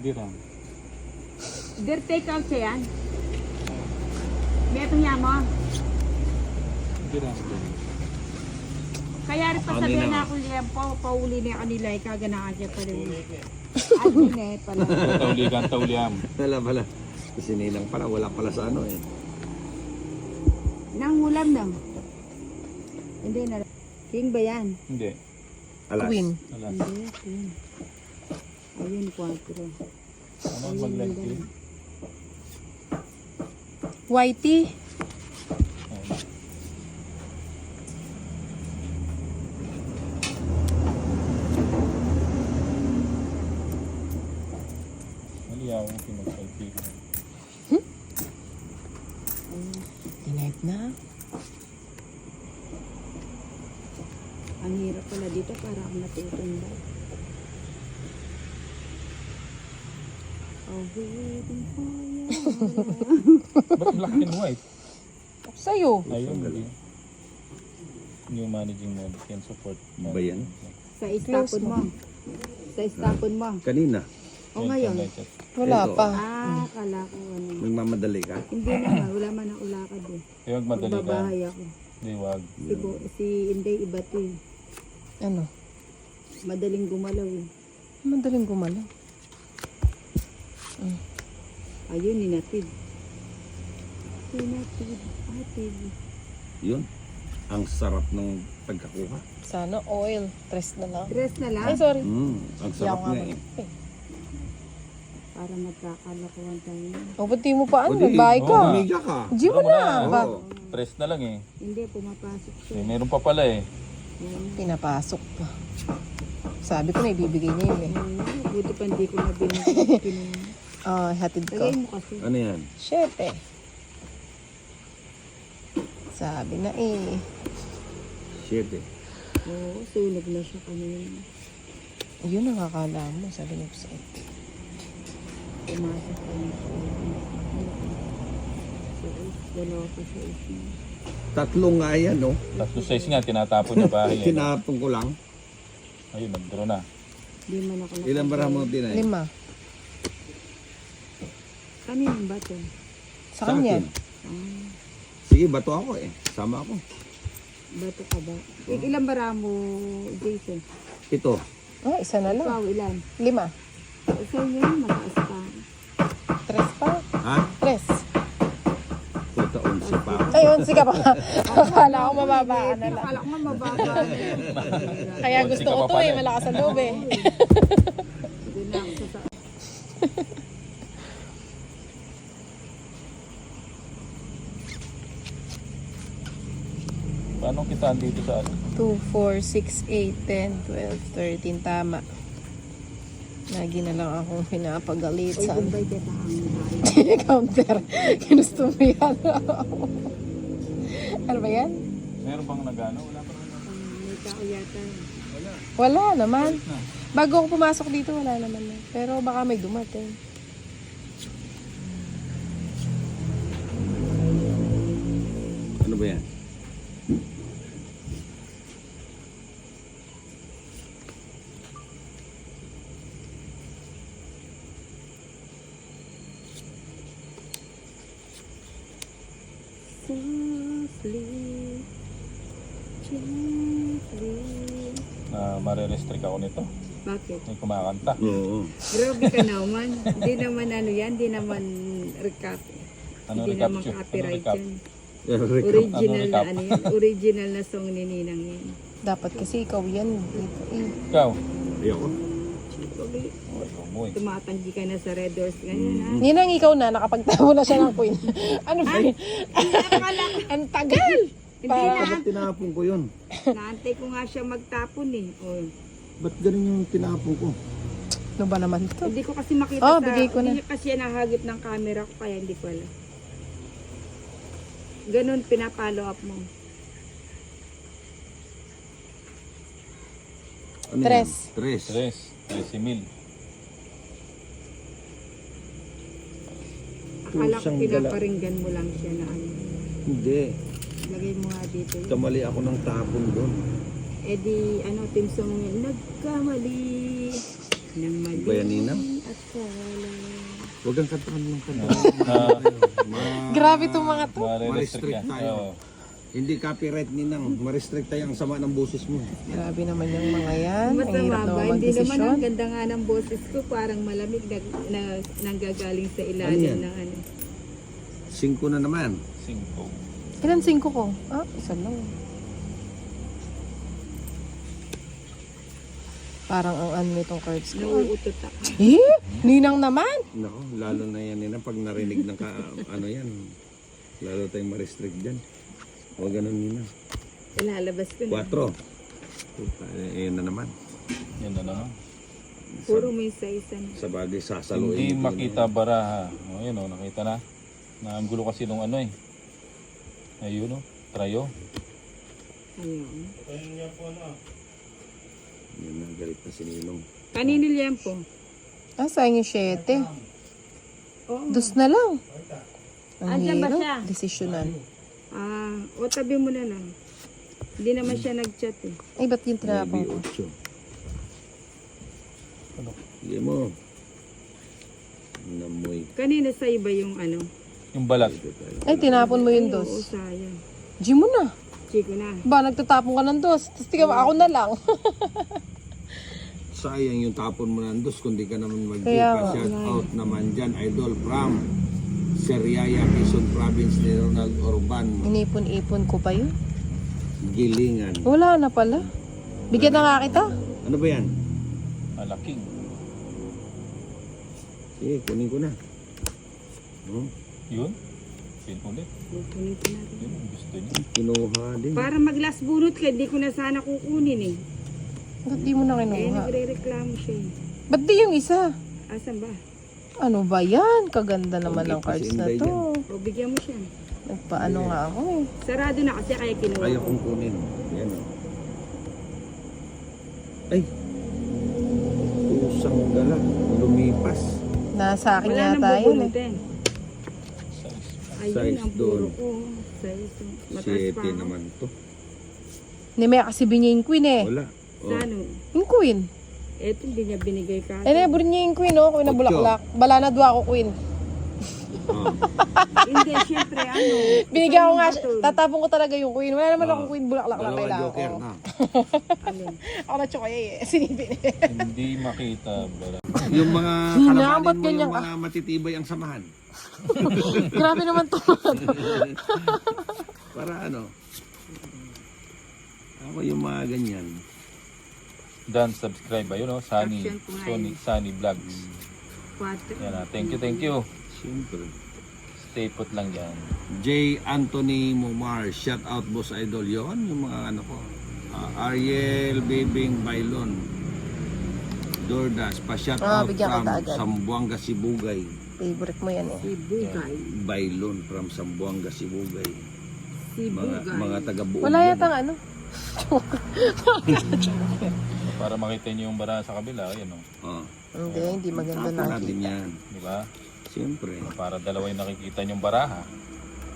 Dirang. Der take out siya yan. Betong niya mo. Dirang. Kaya rin pa Ano sabihin yun na na? ako niya po, pauli na kanila, kaganaan siya pa rin. Admin eh pala. Tauligan, tauliam. Wala. Si Ninang pala, wala pala sa ano eh. Nang ulam lang. Hindi na. King ba yan? Hindi. Alas. Queen. Wala. Hindi, king. Ayun, 4. Ano ang mag-like yun? Whitey. Ayun. Mali ako pinag-selfie. Tinight na. Ang hirap pala dito para ako natutunda. Oh, waiting for you. Ba't black and white? Sa'yo. Ayun, hindi. New managing mode can support. Ba yan? Sa istapon mo. Sa istapon mo. Kanina, O ngayon. Wala Ito. pa. Kala ko ano. nagmamadali ka. Hindi naman, wala man ang ulakad eh. Kaya magmadali ka. Magbabahay ako. Hindi, wag. Si Inday iba to eh. Ano? Madaling gumalaw eh. Madaling gumalaw. Ayun, ninatid. Ninatid. Atid. Yun. Ang sarap ng pagkakuha. Sana oil. Tres na lang. Dress na lang. Ay, sorry. Ang sarap Yaw nga nga ba? eh. Para magkakalakuhan tayo. O, ba't di mo pa ano? O, di. Magbahay ka. Umiga ka. Di mo Wala na. mo na. Ba? Oo. Press na lang eh. Hindi, pumapasok siya. Meron pa pala eh. Pinapasok pa. Sabi ko na ibibigay niya yun eh. Buti pa hindi ko na binigyan. Hatid ko. Lagay mo kasi. Ano yan? Siyete. Sabi na eh. 7. Oo, sunog na siya kanina. Yun ang akala mo. Sabi niya ko sa'yo. Pumasok pa niya. Dalawa pa siya isa. 3 nga yan, no? Tatlo size nga, tinatapon niya bahay. eh. Kinapong ko lang. Ayun, nag-draw na. Di man ako Ilan bara mo dinay? 5. Kaninong ba ito? Sa kanya. Ah, Sige, bato ako eh. Sama ako. bato ka ba? Ilan bara mo, Jason? Ito. Oh, isa na lang. Ikaw, ilan? 5. Isa yun, mataas pa. 3 pa. Ha? 3. Puta, 11 pa ako. Ay, 11 ka pa. Akala ko mababa ka na lang. Akala ko nga mababa. Kaya gusto ko to eh. Malakas ang loob eh. Hindi na ako sa Paano kitaan dito sa atin? 2, 4, 6, 8, 10, 12, 13. Tama. Lagi na lang akong pinapagalit Uy, sa kumbay ka taang counter. Ginusto mo yan. Ano ba yan? Meron bang nagano? Wala pa rin. may tao yata. Wala naman. Bago ako pumasok dito, wala naman na. Pero baka may dumating. Ano ba yan? Softly, gently. Mare-restrict ako nito. Bakit? May kumakanta. Oo. Grabe ka naman. Hindi naman ano yan, hindi naman recap. Ano Hindi recap naman siya? copyright Ano recap? yan. Recap. Original Ano na recap? ano yan. Original na song ni Ninang yan. Dapat kasi ikaw yan. Dito, eh. Ikaw? Ayoko. Umuwi. Tumatanggi ka na sa Red Doors ngayon ha. Ninang ikaw na, nakapagtabo na siya ng queen. Ano ba yun? Ang tagal! Hindi na. Bakit tinapon ko yun? Naantay ko nga siya magtapon eh. Oh. Ba't ganun yung tinapon ko? Ano ba naman to? Hindi ko kasi makita Oh, bigay ko na. Hindi kasi yan nahagip ng camera ko kaya hindi ko alam. Ganun pinapalo up mo. Ano yan? Tres. 13 mil. Akala ko Pusang gala. pinaparinggan mo lang siya na ano. Hindi. Lagay mo nga dito. Kamali ako ng tapon doon. Eh di, ano, team song yun. Nagkamali ng mali Ba yan, Ninang? at Huwag kang katron ng kanto. Grabe itong mga to. Ma-restrict ka. Ma-restrict tayo. Oo. Hindi copyright ninang. Ma-restrict tayo ang sama ng boses mo. Grabe naman yung mga yan. Ang Masama hirap ba? naman Hindi naman magdesisyon. ang ganda nga ng boses ko. Parang malamig na nanggagaling sa Ano ilalim yan? ng ano. 5 na naman. 5. Ilan 5 ko? Ah, isa lang. Parang ang ano itong cards ko. Nauutot ako. Eh? Ninang naman? Nako, lalo na yan nina pag narinig ng ano yan. Lalo tayong ma-restrict dyan. Huwag ganun nina. Ilalabas ko na. 4. Ayan na naman. Yan na naman. Puro may isa-isa na. Sa bagay sasaluin. Hindi makita baraha. O, yun o, nakita na. Ang gulo kasi nung ano eh. Ayun o, trayo. Ayun. Yan na, galit na si Ninong. Kanino liyan po? Ah, sayang yung 7. Oo. Dos na lang. Ang Andyan ba hirap. siya? Desisyonan. O tabi mo na lang. Hindi naman siya nag-chat eh. Ay, ba't yung tinapang ko? Maybe 8. Ano? Sige mo. Namoy. Kanina sa iba yung ano? Yung balat. Ay, tinapon mo yung Oo, dos. sayang. Gym mo na. Chico na. Ba, nagtatapon ka ng dos. Tapos tingnan mo, ako na lang. Sayang yung tapon mo ng dos kundi ka naman Kaya nga. mag-shout out naman dyan. Idol from Seriaya, Quezon Province ni Ronald Orban. Inipon-ipon ko pa yun. Gilingan. Wala na pala. Bigyan na nga kita. Ano ba yan? Malaking. Sige, kunin ko na. Hmm? Yun. Pin ulit. Kukunin ko natin. Yun ang gusto niya. Kinuha din. Para mag-last bunot ka, di ko na sana kukunin eh. Ba't di mo na Eh, kinuha? nagre-reklamo siya eh. Ba't di yung isa? Asan ba? Ano ba yan? Kaganda naman ng Okay, cards na Inday to. O, bigyan mo siya. Nagpaano nga ako eh. Sarado na kasi kaya kinuha Ayaw ko. kong kunin. Yan o. Ay! Pusang gala. Lumipas. Nasa akin Wala nang yata yun eh. bubunutin. Size. Ayun, Size ang doon. puro ko. Size. Mataas pa 7 ako. naman to. Hindi may kasi niya yung queen eh. Wala. Oh. Sa ano? Yung queen. Eto, hindi niya binigay ka. Eh, naburi niya yung queen oh. Queen na 8. bulaklak. Bala na dua ako queen. Oh. Hindi, syempre, ano. Binigyan ko nga ito. siya. Tatapon ko talaga yung queen. Wala naman akong queen bulaklak na Dalawa kailangan joker ko. na. Alin? Ako na chokoy eh. Sinipin eh. Hindi makita baraha. Yung mga Hina, kalabanin ba't mo, ganyan yung mga matitibay ang samahan. Grabe naman to. Para ano? Ako yung mga ganyan. Dan subscribe ba yun o? Sunny. Action ko nga Sunny Vlogs. 4. Yan na. Thank you. Siyempre. Stay put lang yan. J. Anthony Mumar, shout out boss idol yon yung mga ano ko. Ariel Bibing Bailon. Dordas, pa-shout out bigyan from kita agad. Sambuanga, Sibugay. Favorite mo yan eh. Si Bugay. Bailon from Sambuanga, Sibugay. Si Bugay. Mga taga-buong. Wala yan. yata ano. Para makita niyo yung baraha sa kabila. Ayan o. Oh, Hindi maganda tapos na. natin yan. Di ba? Siyempre, Para dalawa yung nakikita niyong baraha.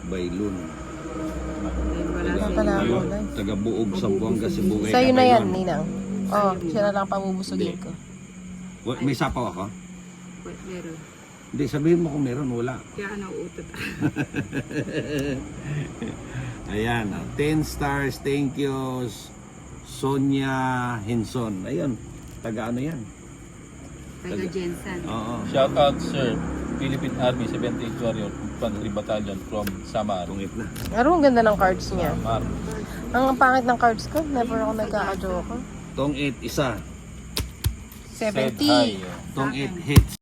Bailon. Wala Wala sa pala inyo. ako guys. Taga-buog Sambuanga, Sibugay. Sa'yo ka, na yan, Bailon. Ninang. Oh, siya na lang pabubusugin ko. May sapaw ako? Meron. Hindi, sabihin mo kung meron, wala. Kaya nauutot. Ayan, 10 stars, thank you. Sonia Hinson. Ayun, taga ano yan? Taga Jensen. Oo. Shout out sir. Philippine Army 78th Warrior Infantry Battalion from Samar. Tungit na. Pero ang ganda ng cards niya. Samar. Ang pangit ng cards ko. Never ako nagkaka-joke. Tong 8, isa. Said 70. hi. Tong 8, hits.